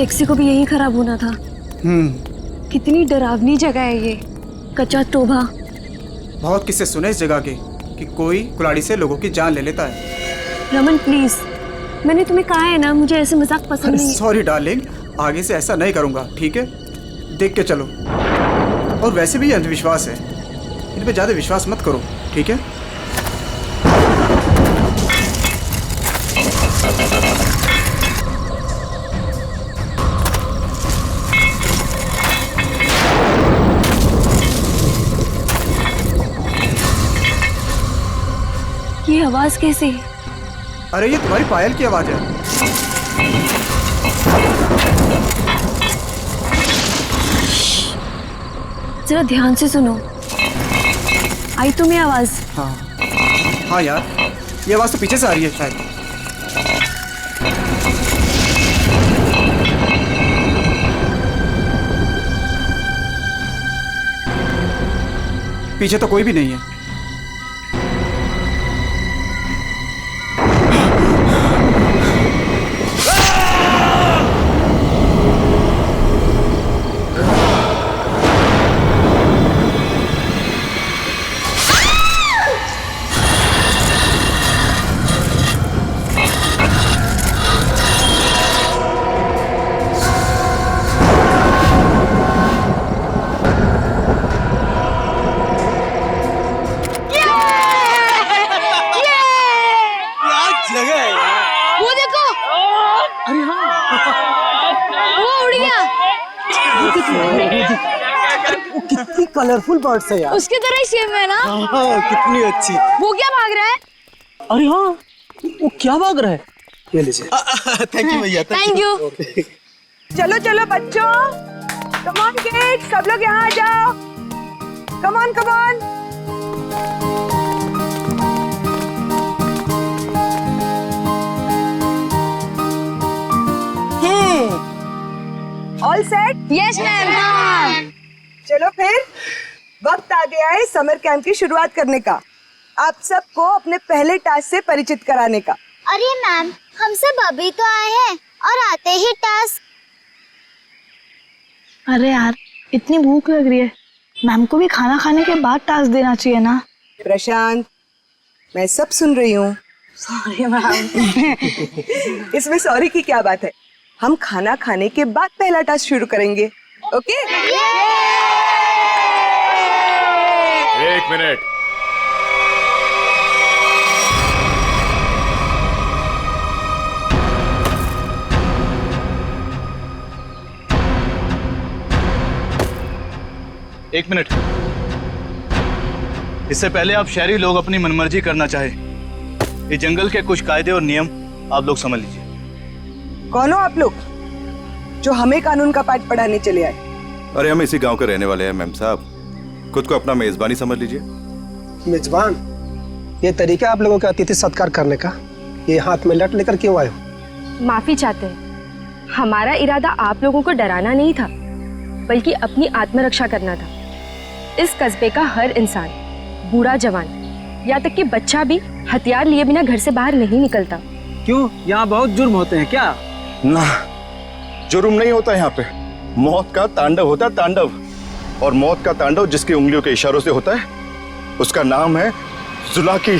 Taxi को भी यही खराब होना था। कितनी डरावनी जगह है ये, कच्चा टोभा। बहुत किस्से सुने इस जगह के कि कोई कुल्हाड़ी से लोगों की जान ले लेता है। रमन प्लीज, मैंने तुम्हें कहा है ना, मुझे ऐसे मजाक पसंद नहीं। सॉरी डार्लिंग, आगे से ऐसा नहीं करूंगा, ठीक है? देख के चलो। और वैसे भी ये अंधविश्वास है, इन पे ज्यादा विश्वास मत करो, ठीक है? ये आवाज कैसे? अरे ये तुम्हारी पायल की आवाज है। जरा ध्यान से सुनो, आई तुम्हें आवाज? हाँ यार, ये आवाज तो पीछे से आ रही है शायद। पीछे तो कोई भी नहीं है। कितनी कलरफुल बर्ड्स है यार। उसकी तरह ही सेम है ना? हाँ, कितनी अच्छी। वो क्या भाग रहा है? अरे हाँ, वो क्या भाग रहा है? ये लीजिए। थैंक यू भैया। Thank you. चलो चलो बच्चों, कम ऑन किड्स, सब लोग यहाँ आ जाओ। Come on come on. All set? Yes ma'am. चलो फिर वक्त आ गया है समर कैंप की शुरुआत करने का। आप सबको अपने पहले टास्क से परिचित कराने का। अरे मैम, हम सब अभी तो आए हैं और आते ही टास्क। अरे यार, इतनी भूख लग रही है, मैम को भी खाना खाने के बाद टास्क देना चाहिए ना। प्रशांत, मैं सब सुन रही हूँ। Sorry ma'am. इसमें सॉरी की क्या बात है? हम खाना खाने के बाद पहला टास्क शुरू करेंगे, ओके? एक मिनट। एक मिनट। इससे पहले आप शहरी लोग अपनी मनमर्जी करना चाहे, इस जंगल के कुछ कायदे और नियम आप लोग समझ लीजिए। कौन हो आप लोग जो हमें कानून का पाठ पढ़ाने चले आए? अरे हम इसी गांव के रहने वाले हैं मैम साहब, खुद को अपना मेजबानी समझ लीजिए। मेजबान? ये तरीका आप लोगों का अतिथि सत्कार करने का, ये हाथ में लट लेकर क्यों आए हो? माफी चाहते हैं, हमारा इरादा आप लोगों को डराना नहीं था, बल्कि अपनी आत्मरक्षा करना था। इस कस्बे का हर इंसान, बूढ़ा जवान, यहाँ तक कि बच्चा भी हथियार लिए बिना घर से बाहर नहीं निकलता। क्यों, यहाँ बहुत जुर्म होते हैं क्या? ना, जुर्म नहीं होता यहाँ पे, मौत का तांडव होता है, तांडव। और मौत का तांडव जिसकी उंगलियों के इशारों से होता है, उसका नाम है जुलाकी।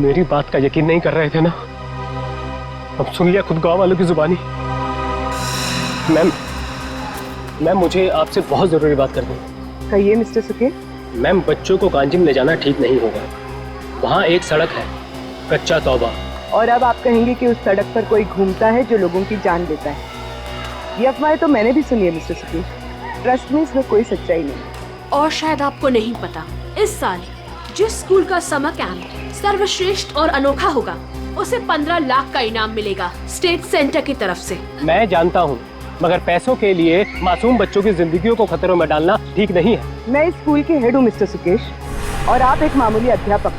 मेरी बात का यकीन नहीं कर रहे थे ना? अब सुन लिया खुद गांव वालों की जुबानी। मैम, मुझे आपसे बहुत जरूरी बात करनी है। कहिए मिस्टर सुके। मैम, बच्चों को कांजिम ले जाना ठीक नहीं होगा। वहाँ एक सड़क है, कच्चा तौबा। और अब आप कहेंगे कि उस सड़क पर कोई घूमता है जो लोगों की जान लेता है। ये अफवाहें तो मैंने भी सुनी है मिस्टर सुके। ट्रस्ट में इसमें कोई सच्चाई नहीं। और शायद आपको नहीं पता, इस साल जिस स्कूल का समर कैंप सर्वश्रेष्ठ और अनोखा होगा, उसे 15 लाख का इनाम मिलेगा स्टेट सेंटर की तरफ से। मैं जानता हूँ, मगर पैसों के लिए मासूम बच्चों की जिंदगियों को खतरों में डालना ठीक नहीं है। मैं इस स्कूल के हेड हूँ मिस्टर सुकेश, और आप एक मामूली अध्यापक,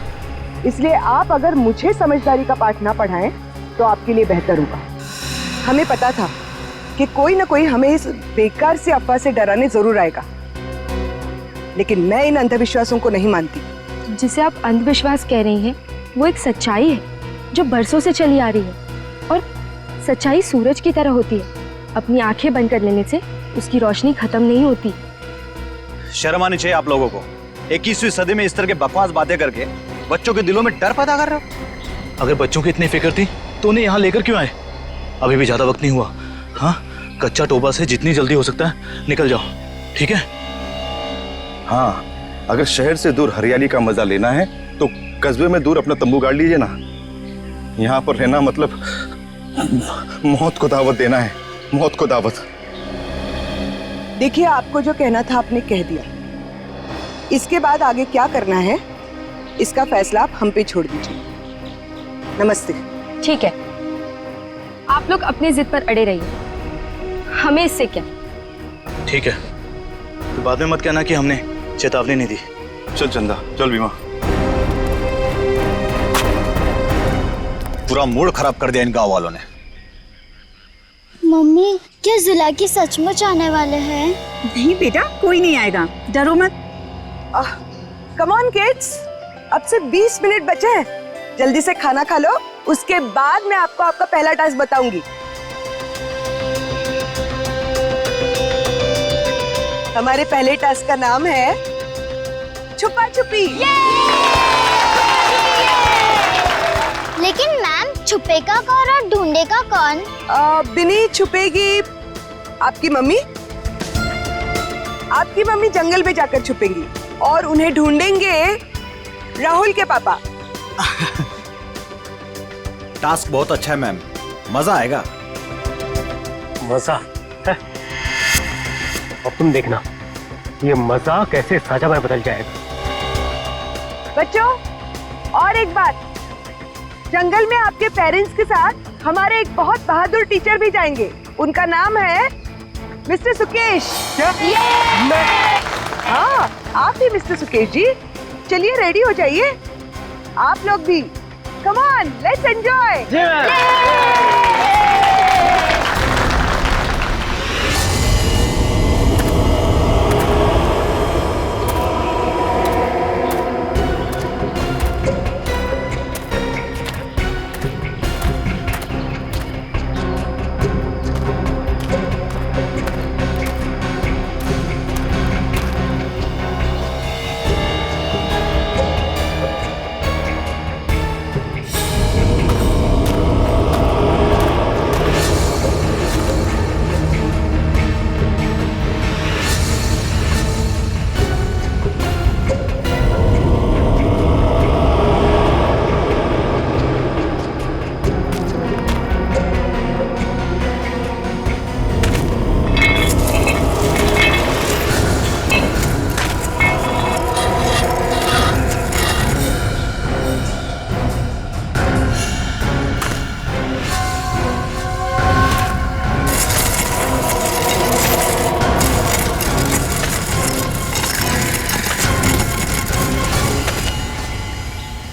इसलिए आप अगर मुझे समझदारी का पाठ ना पढ़ाएं तो आपके लिए बेहतर होगा। हमें पता था कि कोई ना कोई हमें इस बेकार से अफवाह से डराने जरूर आएगा, लेकिन मैं इन अंधविश्वासों को नहीं मानती। जिसे आप अंधविश्वास कह रही हैं वो एक सच्चाई है जो बरसों से चली आ रही है। और सच्चाई सूरज की तरह होती है, अपनी आंखें बंद कर लेने से उसकी रोशनी खत्म नहीं होती। शर्म आनी चाहिए आप लोगों को। 21वीं सदी में इस तरह के बकवास बातें करके बच्चों के दिलों में डर पैदा कर रहे हो। अगर बच्चों की इतनी फिक्र थी तो उन्हें यहाँ लेकर क्यों आए? अभी भी ज्यादा वक्त नहीं हुआ। हाँ, कच्चा टोबा से जितनी जल्दी हो सकता है निकल जाओ, ठीक है? हाँ, अगर शहर से दूर हरियाली का मजा लेना है तो कस्बे में दूर अपना तंबू गाड़ लीजिए ना। यहाँ पर रहना मतलब मौत को दावत देना है, मौत को दावत। देखिए, आपको जो कहना था आपने कह दिया। इसके बाद आगे क्या करना है इसका फैसला आप हम पे छोड़ दीजिए। नमस्ते। ठीक है, आप लोग अपनी जिद पर अड़े रहिए, हमें इससे क्या। ठीक है, तो बाद में मत कहना कि हमने चेतावनी नहीं दी। चल चंदा, चल बीमा। पूरा मूड खराब कर दिया इन गांव वालों ने। मम्मी, क्या जुलाकी सचमुच आने वाले हैं? नहीं बेटा, कोई नहीं आएगा, डरो मत। कम ऑन किड्स, अब से 20 मिनट बचे हैं। जल्दी से खाना खा लो, उसके बाद मैं आपको आपका पहला टास्क बताऊंगी। हमारे पहले टास्क का नाम है छुपा छुपी। लेकिन मैम, छुपेगा कौन और ढूंढेगा कौन? बिनी छुपेगी आपकी मम्मी। आपकी मम्मी जंगल में जाकर छुपेंगी और उन्हें ढूंढेंगे राहुल के पापा। टास्क बहुत अच्छा है मैम, मजा आएगा। मजा है? अब तुम देखना, ये मजा कैसे सजा में बदल जाएगा। बच्चों, और एक बात, जंगल में आपके पेरेंट्स के साथ हमारे एक बहुत बहादुर टीचर भी जाएंगे। उनका नाम है मिस्टर सुकेश। क्या? हाँ, आप भी मिस्टर सुकेश जी। चलिए रेडी हो जाइए, आप लोग भी। Come on, let's enjoy.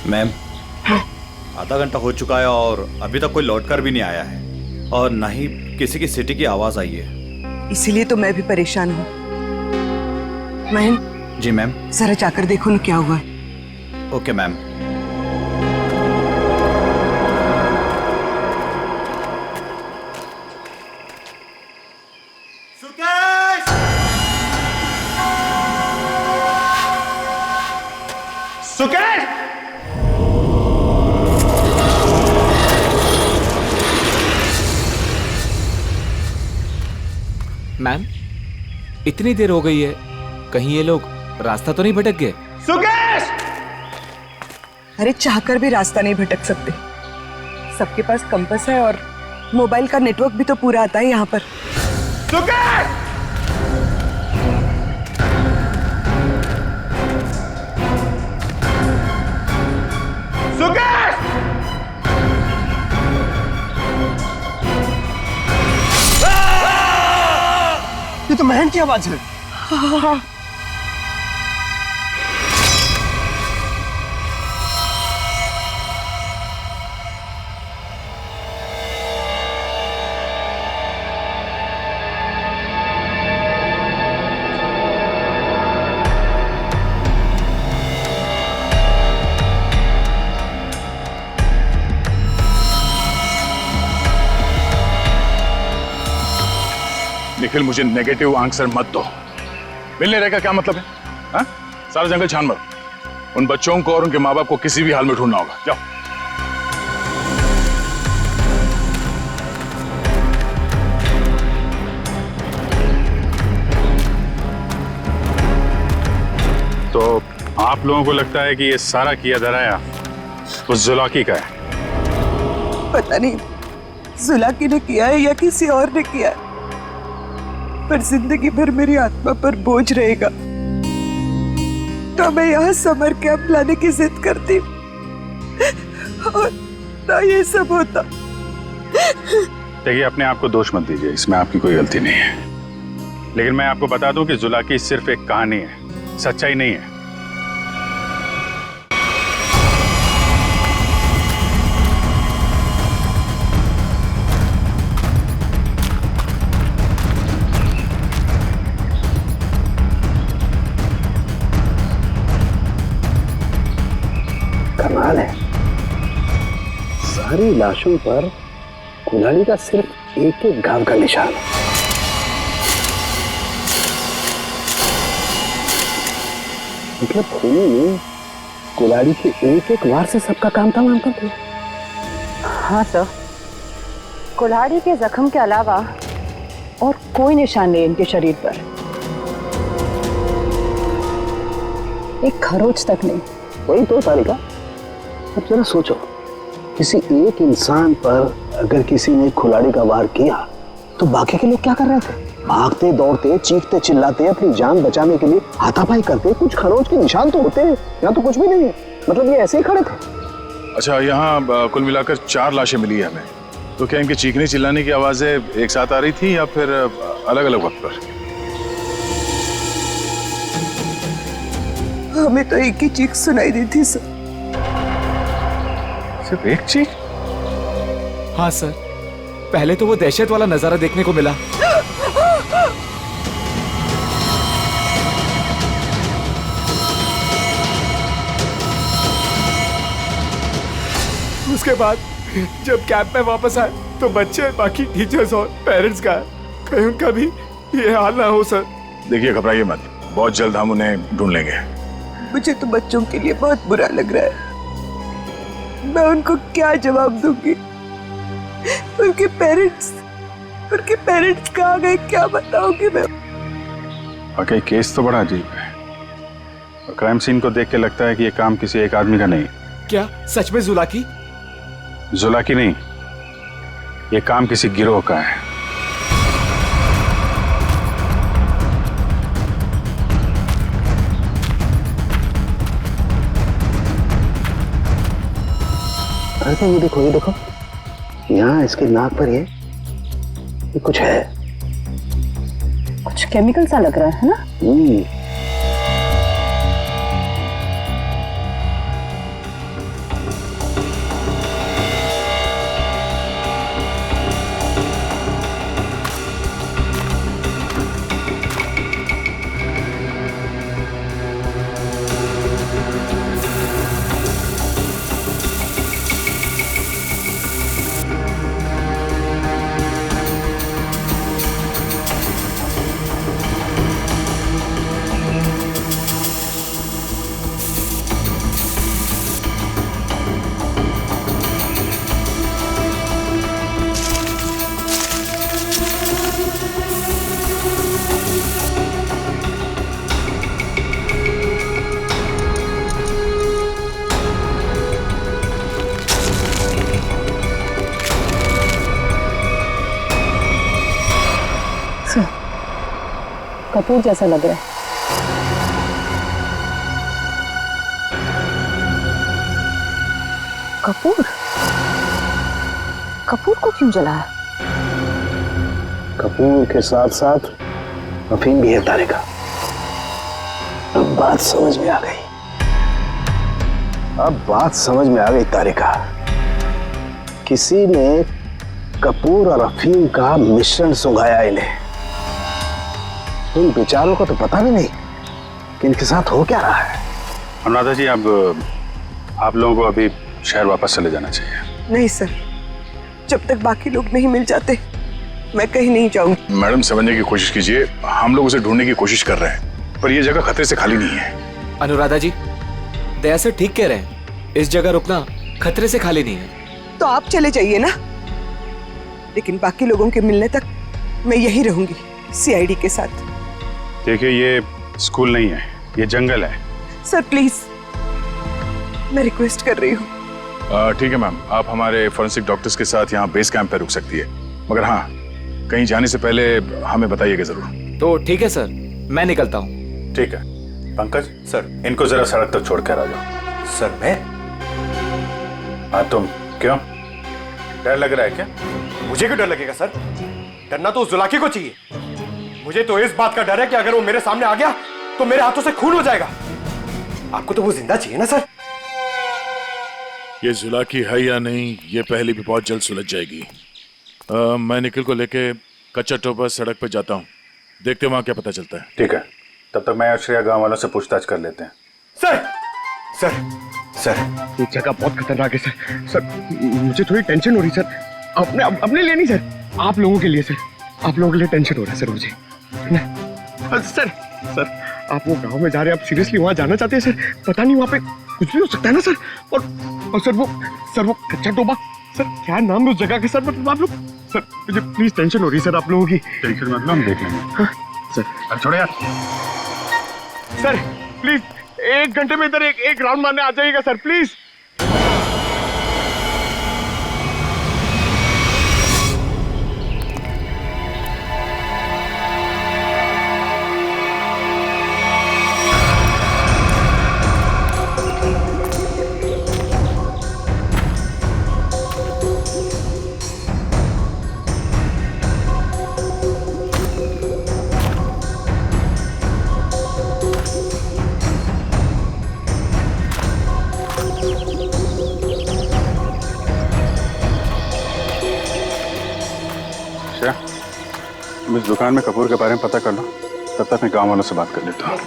Ma'am, आधा घंटा हो चुका है और अभी तक कोई लौटकर भी नहीं आया है और न ही किसी की सीटी की आवाज आई है। इसीलिए तो मैं भी परेशान हूँ। महन जी मैम। जरा जाकर देखो ना क्या हुआ है। Okay ma'am. सुकेश! मैम, इतनी देर हो गई है, कहीं ये लोग रास्ता तो नहीं भटक गए? सुकेश! अरे चाहकर भी रास्ता नहीं भटक सकते। सबके पास कंपास है और मोबाइल का नेटवर्क भी तो पूरा आता है यहाँ पर। सुकेश! सुकेश! ये तो महन की आवाज है। निखिल, मुझे नेगेटिव आंसर मत दो। मिलने रहकर क्या मतलब है? हाँ? सारा जंगल छान मारो। उन बच्चों को और उनके माँ बाप को किसी भी हाल में ढूंढना होगा। जाओ। तो आप लोगों को लगता है कि ये सारा किया धराया उस जुलाकी का है? पता नहीं जुलाकी ने किया है या किसी और ने किया है, पर जिंदगी भर मेरी आत्मा पर बोझ रहेगा। तो मैं यहाँ समर कैंप लाने की जिद करती और ना ये सब होता। देखिए, अपने आप को दोष मत दीजिए, इसमें आपकी कोई गलती नहीं है। लेकिन मैं आपको बता दूं कि जुलाकी सिर्फ एक कहानी है, सच्चाई नहीं है। कमाल है, सारी लाशों पर कुल्हाड़ी का सिर्फ एक एक घाव का निशान है। मतलब खूनी ने कुल्हाड़ी के एक एक वार से सबका काम तमाम कर दिया। हाँ सर, कुल्हाड़ी के जख्म के अलावा और कोई निशान नहीं इनके शरीर पर, एक खरोच तक नहीं। वही तो सारिका, अब जरा सोचो, किसी एक इंसान पर अगर किसी ने कुल्हाड़ी का वार किया तो बाकी के लोग क्या कर रहे थे? भागते दौड़ते, चीखते चिल्लाते, अपनी जान बचाने के लिए हाथापाई करते। कुछ खरोच के निशान तो होते हैं, यहाँ तो कुछ भी नहीं है। मतलब ये ऐसे ही खड़े थे। अच्छा, यहाँ कुल मिलाकर 4 लाशें मिली है हमें। तो क्या इनके चीखने चिल्लाने की आवाजें एक साथ आ रही थी या फिर अलग अलग वक्त पर? हमें तो एक ही चीख सुनाई दी थी सर। सिर्फ एक चीख? हाँ सर, पहले तो वो दहशत वाला नजारा देखने को मिला। उसके बाद जब कैंप में वापस आए तो बच्चे, बाकी टीचर्स और पेरेंट्स का कहीं उनका भी ये हाल ना हो सर। देखिए, घबराइए मत, बहुत जल्द हम उन्हें ढूंढ लेंगे। मुझे तो बच्चों के लिए बहुत बुरा लग रहा है। मैं उनको क्या जवाब दूंगी? उनके पेरेंट्स कहाँ गए, क्या बताऊंगी मैं? वाकई केस तो बड़ा अजीब है। और क्राइम सीन को देख के लगता है कि ये काम किसी एक आदमी का नहीं। क्या सच में जुलाकी? जुलाकी नहीं, ये काम किसी गिरोह का है। अरे ये देखो, यहाँ इसके नाक पर ये कुछ है, कुछ केमिकल सा लग रहा है ना? कपूर जैसा लग रहा है। कपूर? कपूर को क्यों जलाया? कपूर के साथ साथ अफीम भी है तारिका। अब बात समझ में आ गई तारिका। किसी ने कपूर और अफीम का मिश्रण सुंघाया इन्हें। इन बेचारों को तो पता भी नहीं कि इनके साथ हो क्या रहा है। अनुराधा जी, आप लोगों को अभी शहर वापस चले जाना चाहिए। नहीं सर, जब तक बाकी लोग नहीं मिल जाते मैं कहीं नहीं जाऊंगी। मैडम समझने की कोशिश कीजिए, हम लोग उसे ढूंढने की कोशिश कर रहे हैं, पर यह जगह खतरे से खाली नहीं है। अनुराधा जी, दया सर ठीक कह रहे हैं, इस जगह रुकना खतरे से खाली नहीं है। तो आप चले जाइए ना, लेकिन बाकी लोगों के मिलने तक मैं यहीं रहूंगी सीआईडी के साथ। देखिए, ये स्कूल नहीं है, ये जंगल है। सर प्लीज, मैं रिक्वेस्ट कर रही हूँ। ठीक है मैम, आप हमारे फॉरेंसिक डॉक्टर्स के साथ यहाँ बेस कैंप पे रुक सकती है, मगर हाँ, कहीं जाने से पहले हमें बताइएगा जरूर। तो ठीक है सर, मैं निकलता हूँ। ठीक है। पंकज सर, इनको जरा सड़क तक छोड़ कर आ जाओ। सर मैं? हाँ तुम, क्यों डर लग रहा है क्या? मुझे क्यों डर लगेगा सर? डरना तो उस जुलाकी को चाहिए। मुझे तो इस बात का डर है कि अगर वो मेरे सामने आ गया तो मेरे हाथों से खून हो जाएगा। आपको तो वो जिंदा चाहिए ना सर? ये जुलाकी है या नहीं, ये पहले भी बहुत जल्द सुलझ जाएगी। मैं निखिल को लेके कच्चा टोपा सड़क पे जाता हूँ, देखते वहां क्या पता चलता है। ठीक है, तब तक मैं श्रेया गांव वालों से पूछताछ कर लेते हैं। सर सर सर, ये जगह बहुत खतरनाक है सर। सर मुझे थोड़ी टेंशन हो रही सर, अपने लिए नहीं सर, आप लोगों के लिए सर। आप लोगों के लिए टेंशन हो रहा है सर मुझे। सर सर, आप वो गांव में जा रहे हैं, आप सीरियसली वहां जाना चाहते हैं सर? पता नहीं वहां पे कुछ भी हो सकता है ना सर। और सर वो कच्चा टोबा, सर क्या नाम है उस जगह के सर? मतलब आप लोग सर, मुझे प्लीज टेंशन हो रही है सर आप लोगों की। टेंशन मतलब हम देख लेंगे। हाँ सर। अब छोड़ो यार। सर प्लीज 1 घंटे में इधर एक राउंड मारने आ जाइएगा सर प्लीज। तुम इस दुकान में कपूर के बारे में पता कर लो, तब तक मैं गांव वालों से बात कर लेता हूँ।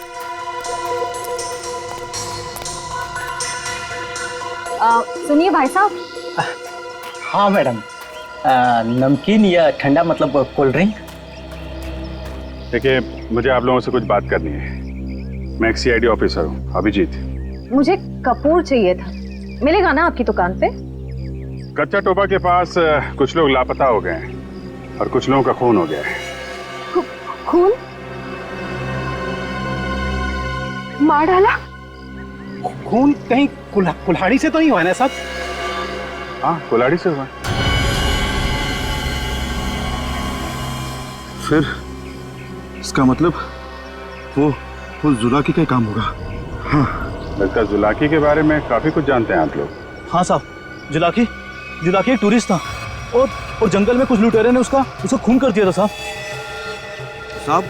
सुनिए भाई साहब। हाँ मैडम, नमकीन या ठंडा मतलब कोल्ड ड्रिंक? देखिए, मुझे आप लोगों से कुछ बात करनी है। मैं एक सीआईडी ऑफिसर हूँ, अभिजीत। मुझे कपूर चाहिए था, मिलेगा ना आपकी दुकान पे? कच्चा टोपा के पास कुछ लोग लापता हो गए हैं और कुछ लोगों का खून हो गया है। खून? मार डाला? खून कहीं कुल्हाड़ी से तो नहीं हुआ ना साहब? हाँ, कुल्हाड़ी से हुआ। फिर इसका मतलब वो जुलाकी का काम होगा। हाँ, लगता है जुलाकी के बारे में काफी कुछ जानते हैं आप लोग। हाँ साहब, जुलाकी एक टूरिस्ट था और जंगल में कुछ लुटेरे ने उसका खून कर दिया था साहब,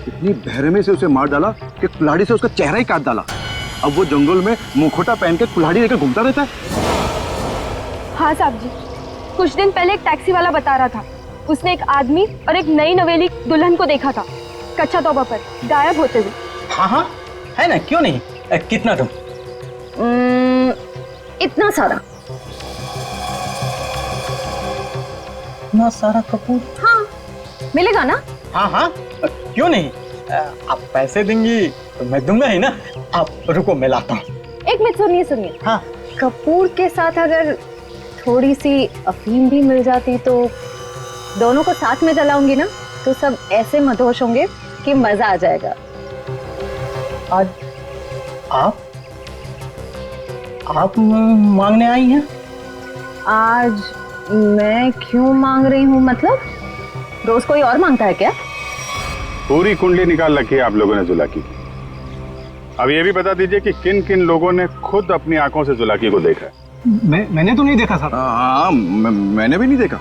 इतनी बहरमी से उसे मार डाला कि कुल्हाड़ी से उसका चेहरा ही काट डाला। अब वो जंगल में मुखौटा पहन के कुल्हाड़ी लेकर घूमता रहता है। हाँ साहब जी, कुछ दिन पहले एक टैक्सी वाला बता रहा था, उसने एक आदमी और एक नई नवेली दुल्हन को देखा था कच्चा तोबा पर गायब होते हुए। हाँ है ना, क्यों नहीं? कितना तुम? इतना सारा। इतना सारा कपूर? हाँ, मिलेगा ना? हाँ, क्यों नहीं? आप पैसे देंगी तो मैं दूंगा ही ना। आप रुको, मैं लाता हूँ। एक मिनट, सुनिए। हाँ, कपूर के साथ अगर थोड़ी सी अफीम भी मिल जाती तो दोनों को साथ में जलाऊंगी ना, तो सब ऐसे मदहोश होंगे कि मजा आ जाएगा। आज आप मांगने आई हैं? आज मैं क्यों मांग रही हूँ? मतलब रोज कोई और मांगता है क्या? पूरी कुंडली निकाल रखी है आप लोगों ने जुलाकी की। अब ये भी बता दीजिए कि किन किन लोगों ने खुद अपनी आंखों से जुलाकी को देखा है? मैंने तो नहीं देखा साहब। हाँ, मैंने भी नहीं देखा।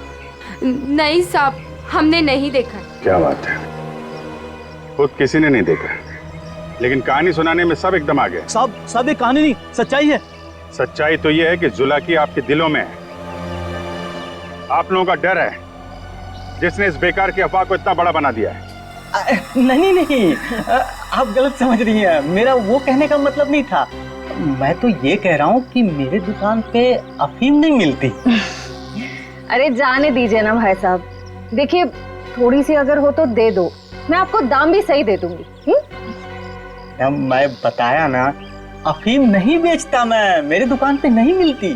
नहीं साहब, हमने नहीं देखा। क्या बात है, खुद किसी ने नहीं देखा, लेकिन कहानी सुनाने में सब एकदम आ गए। साहब ये कहानी नहीं, सच्चाई है। सच्चाई तो ये है कि जुलाकी आपके दिलों में है। आप लोगों का डर है जिसने इस बेकार की अफवाह को इतना बड़ा बना दिया है। नहीं, आप गलत समझ रही हैं। मेरा वो कहने का मतलब नहीं था। मैं तो ये कह रहा हूँ कि मेरे दुकान पे अफीम नहीं मिलती। अरे जाने दीजिए ना भाई साहब, देखिए, थोड़ी सी अगर हो तो दे दो, मैं आपको दाम भी सही दे दूंगी। मैं बताया ना, अफीम नहीं बेचता मैं, मेरे दुकान पे नहीं मिलती।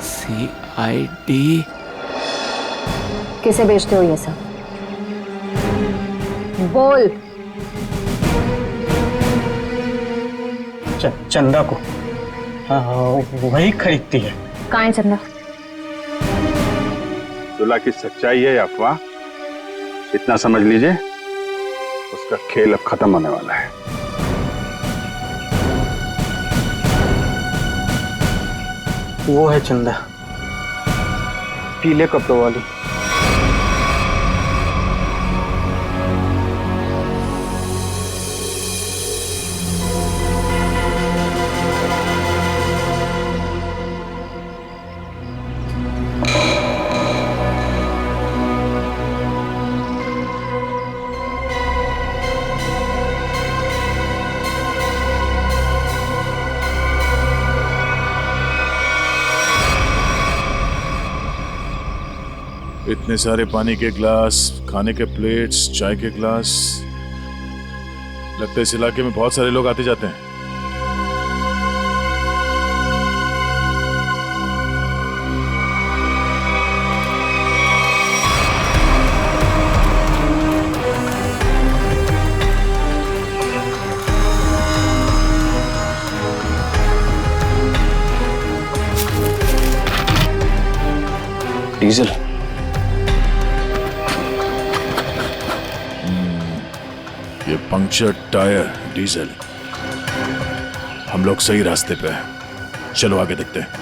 CID किसे बेचते हो ये सब? बोल। चंदा को। हाँ, वही खरीदती है। कहाँ है चंदा? दुल्हा की सच्चाई है या अफवाह, इतना समझ लीजिए, उसका खेल अब खत्म होने वाला है। वो है चंदा, पीले कपड़ों वाली। इतने सारे पानी के ग्लास, खाने के प्लेट्स, चाय के ग्लास, लगता है इस इलाके में बहुत सारे लोग आते जाते हैं। डीजल। ये पंक्चर टायर, डीजल। हम लोग सही रास्ते पे हैं, चलो आगे देखते हैं।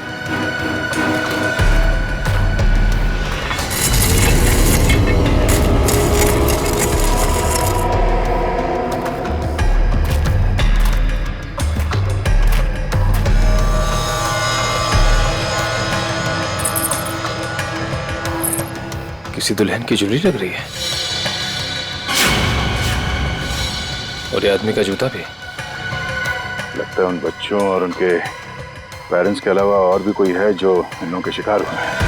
किसी दुल्हन की ज्वेलरी लग रही है, और ये आदमी का जूता भी। लगता है उन बच्चों और उनके पेरेंट्स के अलावा और भी कोई है जो इन लोगों के शिकार हुए हैं।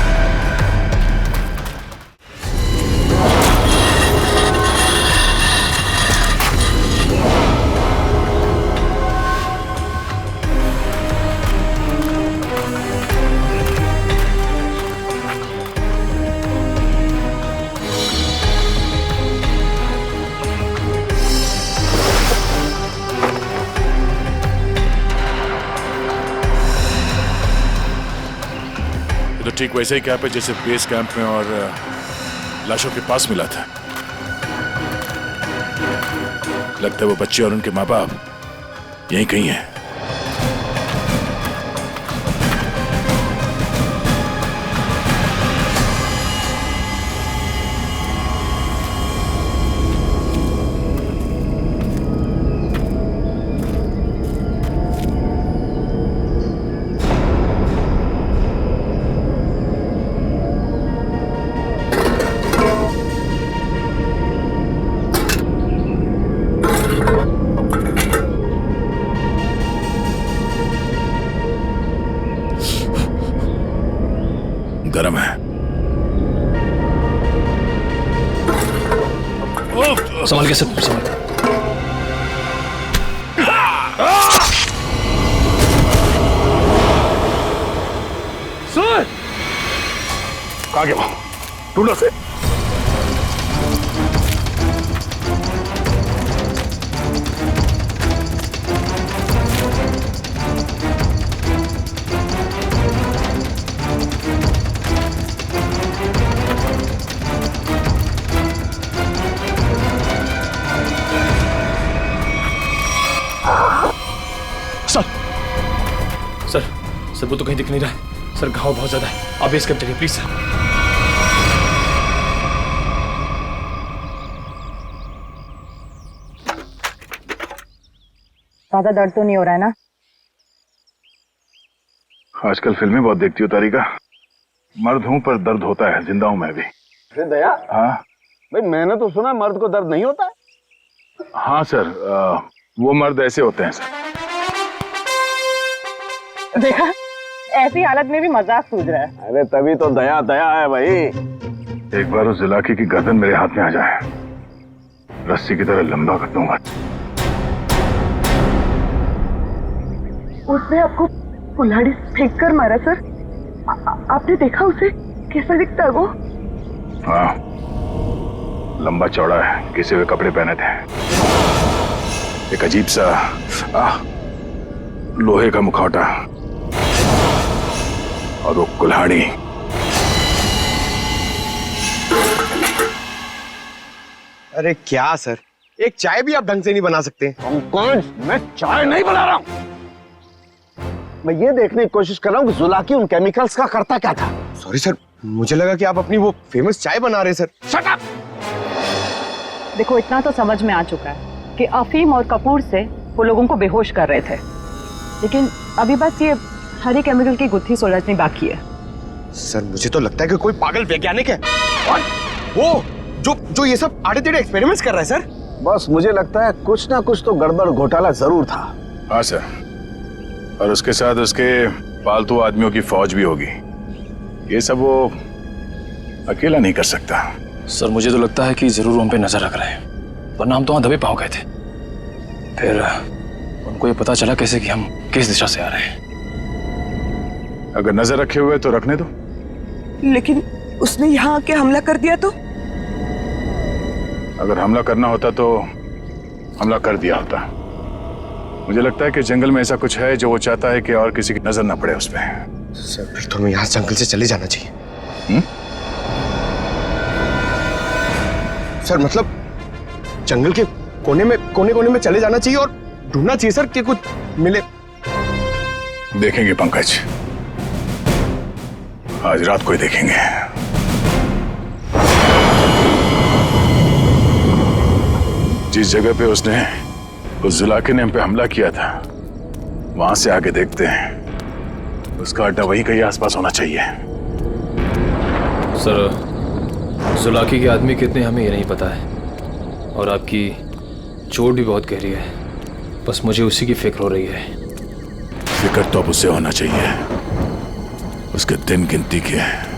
तो ठीक वैसे ही कैंप है जैसे बेस कैंप में और लाशों के पास मिला था। लगता है वो बच्चे और उनके माँ बाप यहीं कहीं हैं। गरम है। संभाल के सब संभाल। सर कहाँ गया? ढूंढो से। सर वो तो कहीं दिख नहीं रहा है सर, घाव बहुत ज्यादा है, आप बेस कैंप चलिए प्लीज सर। ज्यादा दर्द तो नहीं हो रहा है ना? आजकल फिल्में बहुत देखती हो तारिका। मर्द हूं पर दर्द होता है, जिंदा हूं मैं भी। अरे दया, हाँ भाई मैंने तो सुना मर्द को दर्द नहीं होता है। हाँ सर, वो मर्द ऐसे होते हैं सर। देखा, ऐसी हालत में भी मजाक सूझ रहा है। अरे तभी तो दया दया है भाई। एक बार उस जुलाकी की गर्दन मेरे हाथ में आ जाए, रस्सी की तरह लंबा कर दूंगा। उसने आपको कुल्हाड़ी फेंक कर मारा सर? आपने देखा उसे? कैसा दिखता है वो? हाँ, लंबा चौड़ा है, घिसे हुए कपड़े पहने थे, एक अजीब सा लोहे का मुखौटा और वो कुल्हाड़ी। अरे क्या सर, एक चाय भी आप ढंग से नहीं बना सकते? कौन? मैं चाय नहीं बना रहा हूं। मैं ये देखने की कोशिश कर रहा हूं कि जुलाकी उन केमिकल्स का करता क्या था। सॉरी सर, मुझे लगा कि आप अपनी वो फेमस चाय बना रहे सर। Shut up! देखो, इतना तो समझ में आ चुका है कि अफीम और कपूर से वो लोगों को बेहोश कर रहे थे, लेकिन अभी बस ये हरे केमिकल की गुत्थी सुलझनी बाकी है। सर मुझे तो लगता है कि कोई पागल वैज्ञानिक है और वो जो ये सब आड़े टेढ़े एक्सपेरिमेंट्स कर रहा है सर। बस मुझे लगता है कुछ ना कुछ तो गड़बड़ घोटाला जरूर था। हाँ सर, और उसके साथ उसके पालतू आदमियों की फौज भी होगी। ये सब वो अकेला नहीं कर सकता। सर मुझे तो लगता है कि जरूर उन पे नजर रख रहे हैं, वरना हम तो वहां दबे पांव गए थे। फिर उनको ये पता चला कैसे कि हम किस दिशा से आ रहे हैं। अगर नजर रखे हुए तो रखने दो। लेकिन उसने यहाँ आके हमला कर दिया तो? अगर हमला करना होता तो हमला कर दिया होता। मुझे लगता है कि जंगल में ऐसा कुछ है जो वो चाहता है कि और किसी की नजर ना पड़े उस पर। सर फिर तो हमें यहाँ जंगल से चले जाना चाहिए। सर मतलब जंगल के कोने में चले जाना चाहिए और ढूंढना चाहिए सर कि कुछ मिले। देखेंगे पंकज, आज रात को ही देखेंगे। जिस जगह पे उसने उस जुलाकी ने हम पे हमला किया था, वहां से आगे देखते हैं। उसका अड्डा वहीं कहीं आसपास होना चाहिए। सर जुलाकी के आदमी कितने हमें ये नहीं पता है, और आपकी चोट भी बहुत गहरी है। बस मुझे उसी की फिक्र हो रही है। फिक्र तो अब उसे होना चाहिए, उसके दिन गिनती के।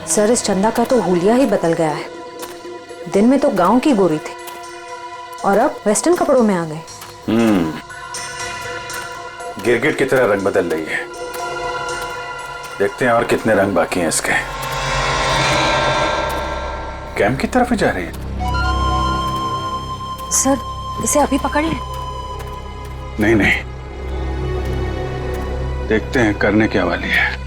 सर इस चंदा का तो हुलिया ही बदल गया है। दिन में तो गांव की गोरी थी और अब वेस्टर्न कपड़ों में आ गए। गिरगिट की तरह रंग बदल रही है। देखते हैं और कितने रंग बाकी हैं इसके। कैंप की तरफ ही जा रही है। सर इसे अभी पकड़ लें। नहीं नहीं, देखते हैं करने क्या वाली है।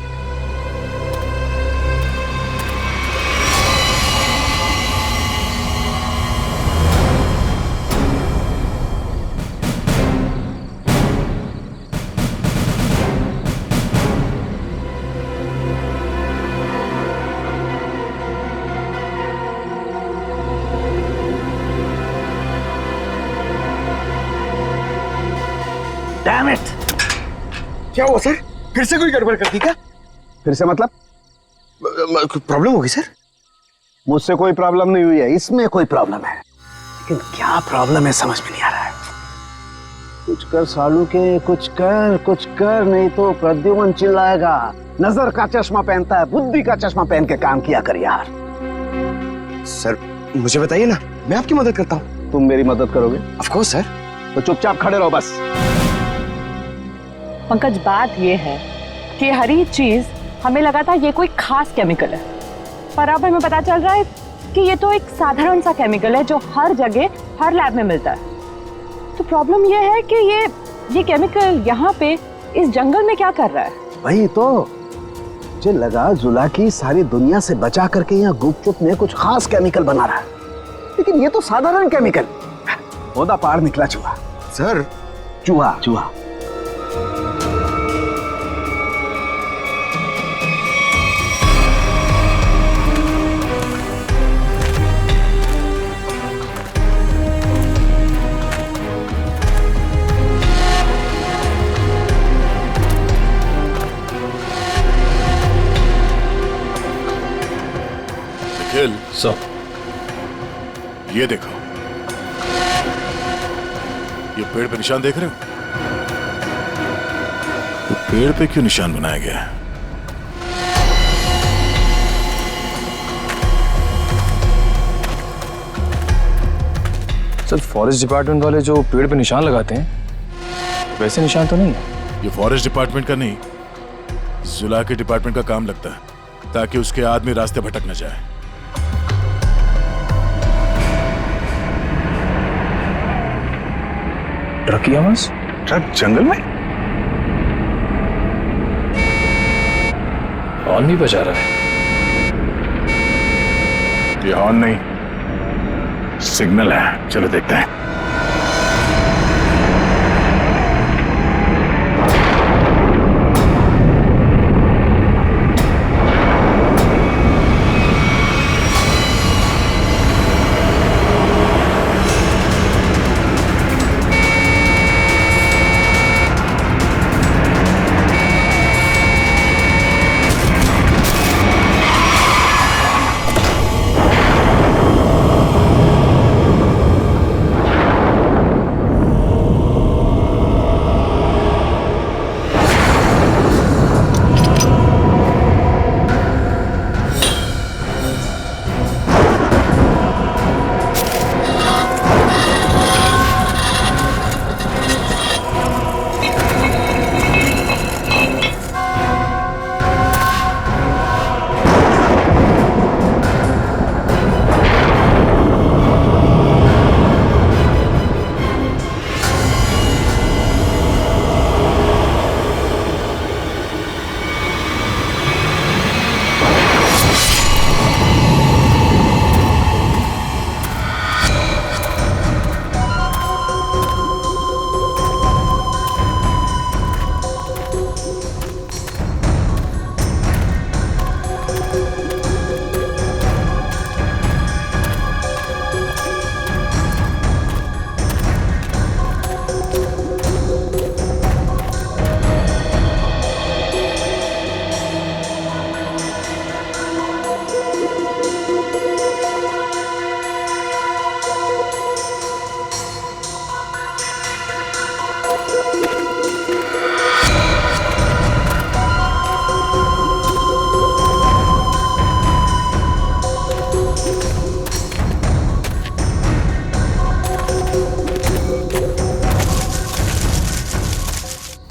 Damn it! क्या हुआ सर? फिर से कोई गड़बड़ कर दी क्या? फिर से मतलब? प्रॉब्लम होगी सर? मुझसे कोई प्रॉब्लम नहीं हुई है, इसमें कोई प्रॉब्लम है। लेकिन क्या प्रॉब्लम है समझ में नहीं आ रहा है। कुछ कर सालू के, कुछ कर नहीं तो प्रद्युमन चिल्लाएगा। नजर का चश्मा पहनता है, बुद्धि का चश्मा पहन के काम किया कर यार। सर मुझे बताइए ना, मैं आपकी मदद करता हूँ। तुम मेरी मदद करोगे? Of course sir. तो चुपचाप खड़े रहो बस। पंकज, बात ये है कि हर चीज हमें लगा था ये कोई खास केमिकल है, पर अब हमें पता चल रहा है कि ये तो एक साधारण सा केमिकल है जो हर जगह हर लैब में मिलता है। तो प्रॉब्लम ये है कि ये केमिकल यहाँ पे इस जंगल में क्या कर रहा है? वही तो मुझे लगा जुलाकी सारी दुनिया से बचा करके यहाँ गुपचुप में कुछ खास केमिकल बना रहा है, लेकिन ये तो साधारण केमिकल। ओदा पार निकला चूहा। सर चूहा सो ये देखो, ये पेड़ पे निशान देख रहे हो? तो पेड़ पे क्यों निशान बनाया गया है? सर फॉरेस्ट डिपार्टमेंट वाले जो पेड़ पे निशान लगाते हैं वैसे निशान तो नहीं है। ये फॉरेस्ट डिपार्टमेंट का नहीं, जुला के डिपार्टमेंट का काम लगता है, ताकि उसके आदमी रास्ते भटक न जाए। ट्रक की आवाज? ट्रक जंगल में? हॉर्न भी बजा रहा है। ये हॉर्न नहीं, सिग्नल है। चलो देखते हैं।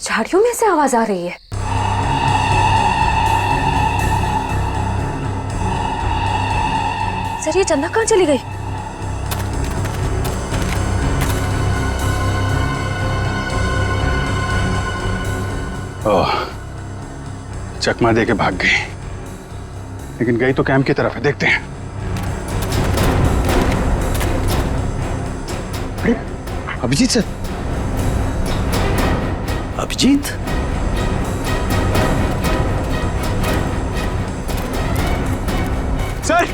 झाड़ियों में से आवाज आ रही है। सर ये चंदा कहाँ चली गई? ओह, चकमा दे के भाग गई, लेकिन गई तो कैंप की तरफ है। देखते हैं। Abhijit sir, Abhijit, sir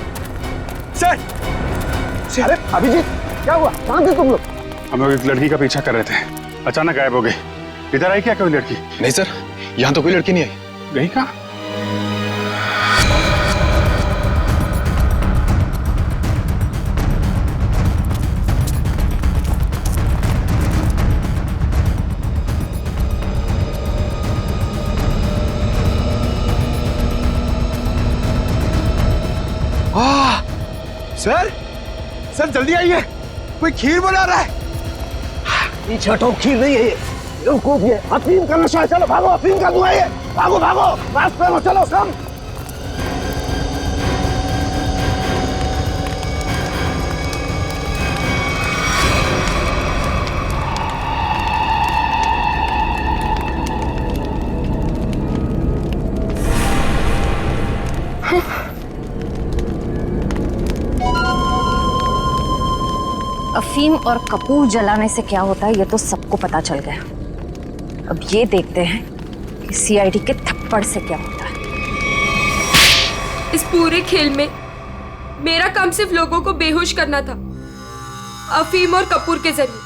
sir अरे अभिजीत, क्या हुआ? कहाँ थे तुम लोग? हम लोग एक लड़की का पीछा कर रहे थे, अचानक गायब हो गई। इधर आई क्या कोई लड़की? नहीं सर, यहाँ तो कोई लड़की नहीं आई। गई कहाँ? सर सर जल्दी आइए, कोई खीर बना रहा है। पीछे हटो, खीर नहीं है ये, बेवकूफ ये अफीम का नशा है। चलो भागो, अफीम का धुआं है। भागो भागो, रास्ते में चलो सब। अफीम और कपूर जलाने से क्या होता है ये तो सबको पता चल गया। अब ये देखते हैं कि सीआईडी के थप्पड़ से क्या होता है। इस पूरे खेल में मेरा काम सिर्फ लोगों को बेहोश करना था, अफीम और कपूर के जरिए।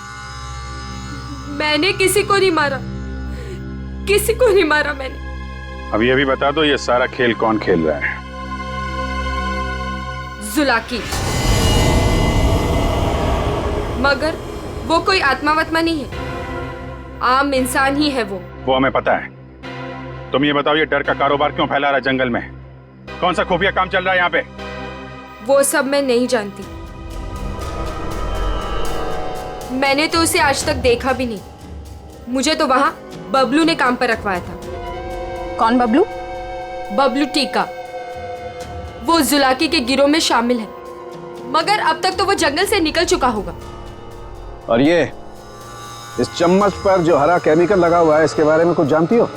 मैंने किसी को नहीं मारा, किसी को नहीं मारा मैंने। अभी अभी बता दो, ये सारा खेल कौन खेल रहा है? जुलाकी। मगर वो कोई आत्मा वत्मा नहीं है, आम इंसान ही है वो हमें पता है। तुम ये बताओ, ये डर का कारोबार क्यों फैला रहा है जंगल में? कौन सा खुफिया काम चल रहा है यहाँ पे? वो सब मैं नहीं जानती। मैंने तो उसे आज तक देखा भी नहीं। मुझे तो वहां बबलू ने काम पर रखवाया था। कौन बबलू? बबलू टीका। वो जुलाकी के गिरोह में शामिल है, मगर अब तक तो वो जंगल से निकल चुका होगा। और ये इस चम्मच पर जो हरा केमिकल लगा हुआ है, इसके बारे में कुछ जानती हो?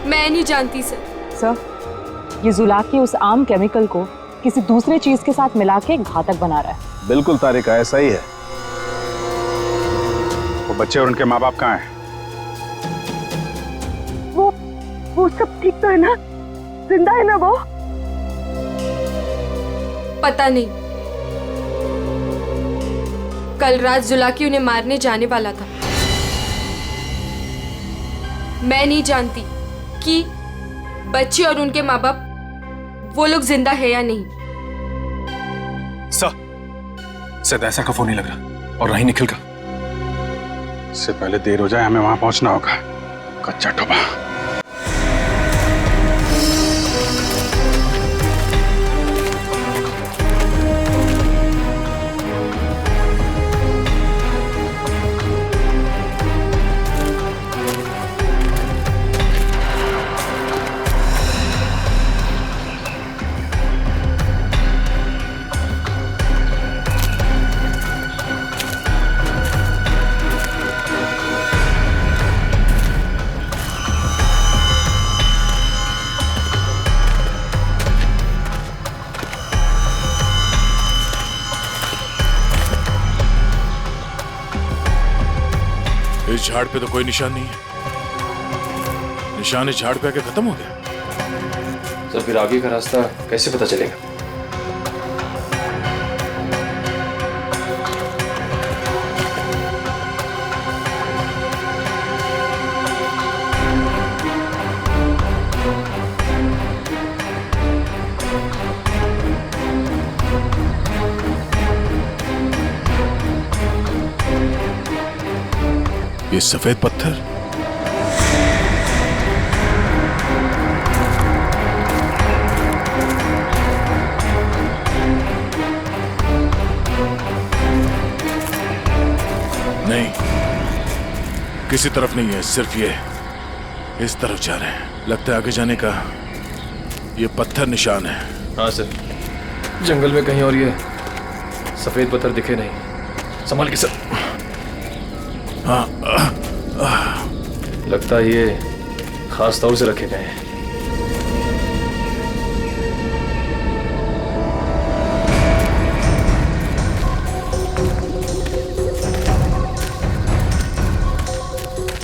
मैं नहीं जानती सर। सर, ये जुलाकी उस आम केमिकल को किसी दूसरे चीज के साथ मिला के घातक बना रहा है। बिल्कुल तारिका, ऐसा ही है। वो बच्चे और उनके माँ बाप कहाँ हैं? वो सब ठीक तो है ना? जिंदा है ना वो? पता नहीं। कल रात जुलाकी उन्हें मारने जाने वाला था। मैं नहीं जानती कि बच्चे और उनके माँ बाप वो लोग जिंदा है या नहीं। शायद ऐसा का फोन नहीं लग रहा, और नहीं निखिल का। इससे पहले देर हो जाए, हमें वहां पहुंचना होगा। कच्चा टोबा। इस झाड़ पे तो कोई निशान नहीं है। निशान इस झाड़ पे आके खत्म हो गया। सर, फिर आगे का रास्ता कैसे पता चलेगा? ये सफेद पत्थर, नहीं, किसी तरफ नहीं है, सिर्फ ये इस तरफ जा रहे हैं। लगता है आगे जाने का ये पत्थर निशान है। हाँ सर, जंगल में कहीं और ये सफेद पत्थर दिखे नहीं। संभाल के सर। हाँ, लगता है ये खास तौर से रखे गए हैं।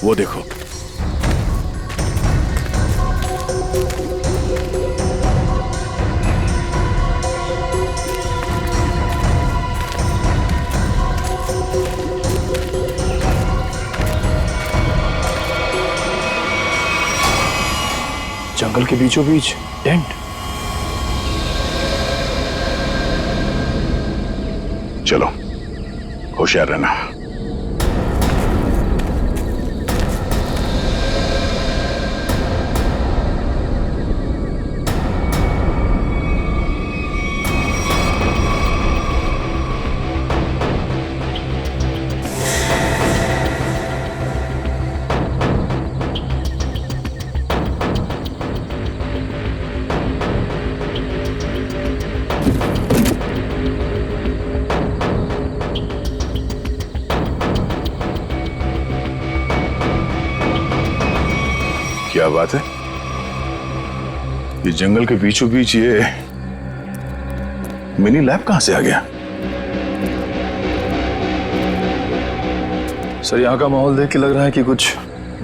वो देखो, जंगल के बीचों बीच टेंट। चलो, होशियार रहना। क्या बात है? ये जंगल के बीचों बीच ये मिनी लैब कहां से आ गया? सर, यहाँ का माहौल देख के लग रहा है कि कुछ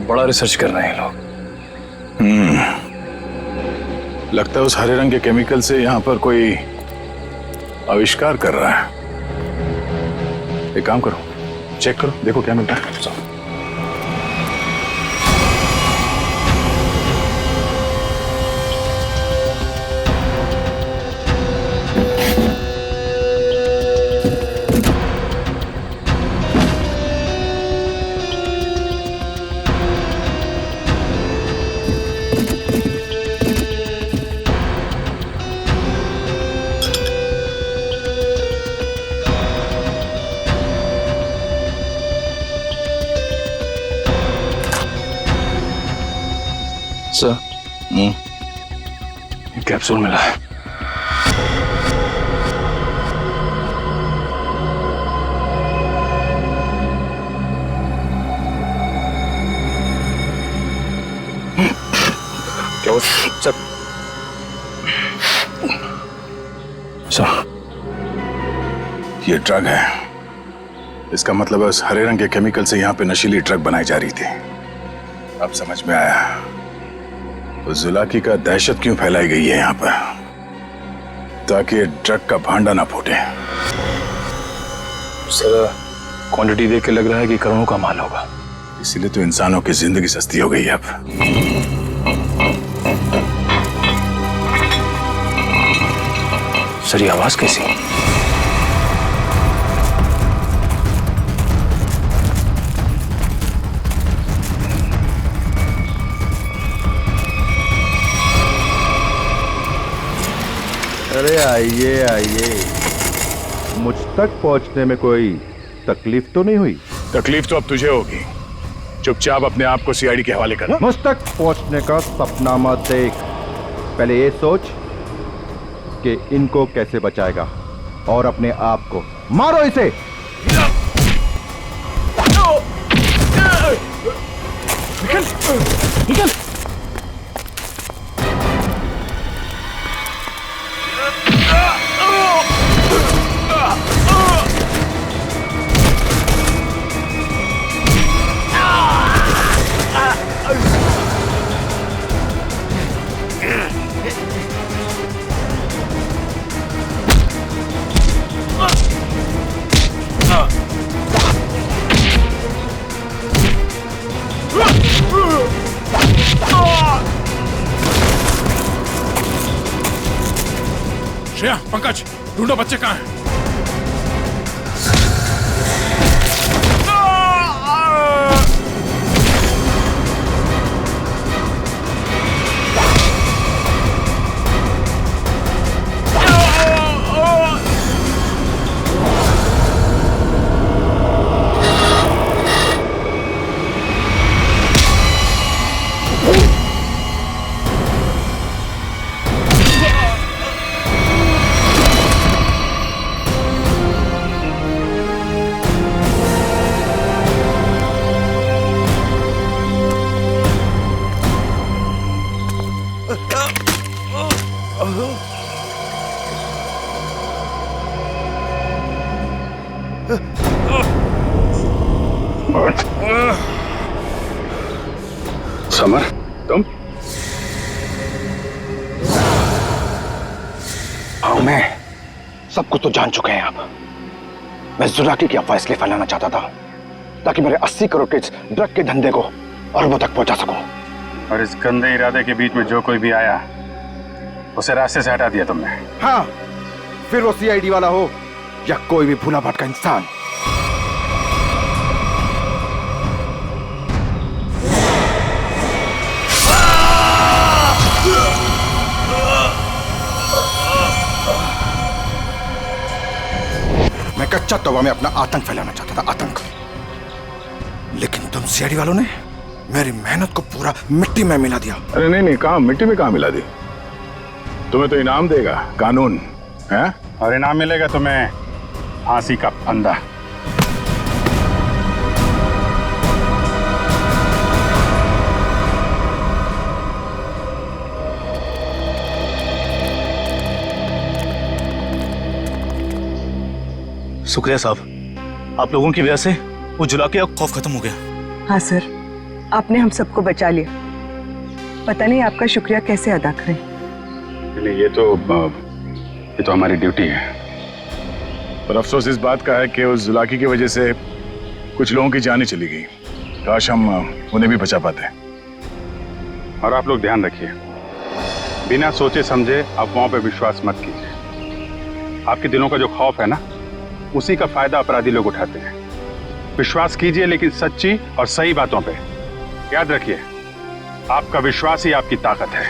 बड़ा रिसर्च कर रहे हैं लोग। लगता है उस हरे रंग के केमिकल से यहाँ पर कोई आविष्कार कर रहा है। एक काम करो, चेक करो, देखो क्या मिलता है। सर कैप्सूल मिला है। क्या हो सर? सर ये ड्रग है। इसका मतलब है उस हरे रंग के केमिकल से यहाँ पे नशीली ड्रग बनाई जा रही थी। अब समझ में आया उस जुलाकी का दहशत क्यों फैलाई गई है यहाँ पर, ताकि ड्रग का भांडा ना फूटे। सर क्वांटिटी देख के लग रहा है कि करोड़ों का माल होगा। इसीलिए तो इंसानों की जिंदगी सस्ती हो गई है अब। सर ये आवाज कैसी? अरे आइए आइए, मुझ तक पहुंचने में कोई तकलीफ तो नहीं हुई? तकलीफ तो अब तुझे होगी। चुपचाप अपने आप को सीआईडी के हवाले कर। मुझ तक पहुंचने का सपना मत देख, पहले ये सोच कि इनको कैसे बचाएगा और अपने आप को। मारो इसे। निकल निकल। श्रेया, पंकज, ढूंढो बच्चे कहाँ हैं? समर, तुम? हाँ मैं सब कुछ तो जान चुके हैं अब। मैं जुलाकी की अफवाह इसलिए फैलाना चाहता था ताकि मेरे 80 करोड़ के इस ड्रग के धंधे को अरबों तक पहुंचा सकूं। और इस गंदे इरादे के बीच में जो कोई भी आया उसे रास्ते से हटा दिया तुमने। हाँ, फिर वो सीआईडी वाला हो या कोई भी भूला भटका इंसान। मैं कच्चा तवा में अपना आतंक फैलाना चाहता था, आतंक। लेकिन तुम सीआईडी वालों ने मेरी मेहनत को पूरा मिट्टी में मिला दिया। अरे नहीं नहीं, कहाँ मिट्टी में कहाँ मिला दी? तुम्हें तो इनाम देगा कानून है, और इनाम मिलेगा तुम्हें फांसी का फंदा। शुक्रिया साहब, आप लोगों की वजह से वो जुलाकी का खौफ खत्म हो गया। हाँ सर, आपने हम सबको बचा लिया। पता नहीं आपका शुक्रिया कैसे अदा करें। ये तो हमारी ड्यूटी है। पर अफसोस इस बात का है कि उस जुलाकी की वजह से कुछ लोगों की जानें चली गई। काश हम उन्हें भी बचा पाते। और आप लोग ध्यान रखिए, बिना सोचे समझे अफवाहों पे विश्वास मत कीजिए। आपके दिलों का जो खौफ है ना, उसी का फायदा अपराधी लोग उठाते हैं। विश्वास कीजिए लेकिन सच्ची और सही बातों पे। याद रखिए, आपका विश्वास ही आपकी ताकत है।